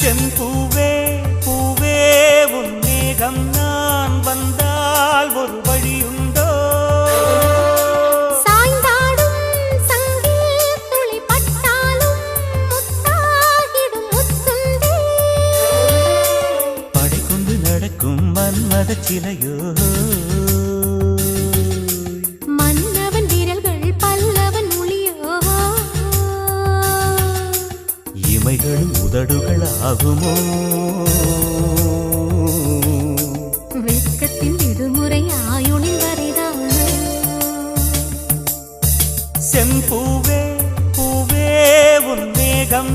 செம்பூவே பூவே உன் மேகம் நான் வந்தால் ஒரு வழியுண்டோ சாய்ந்தாடும் சங்கில் துளி பட்டாலும் முத்தாகிடும் முத்துண்டே படை கொண்டு நடக்கும் மன்மத சிலையோ மன்னவன் விரல்கள் பல்லவன் மொழியோ இமைகளும் உதடுகள் ஆகுமோ வெட்கத்தின் விடுமுறை ஆயுளில் வரைதான் செம்பூவே பூவே உன் மேகம்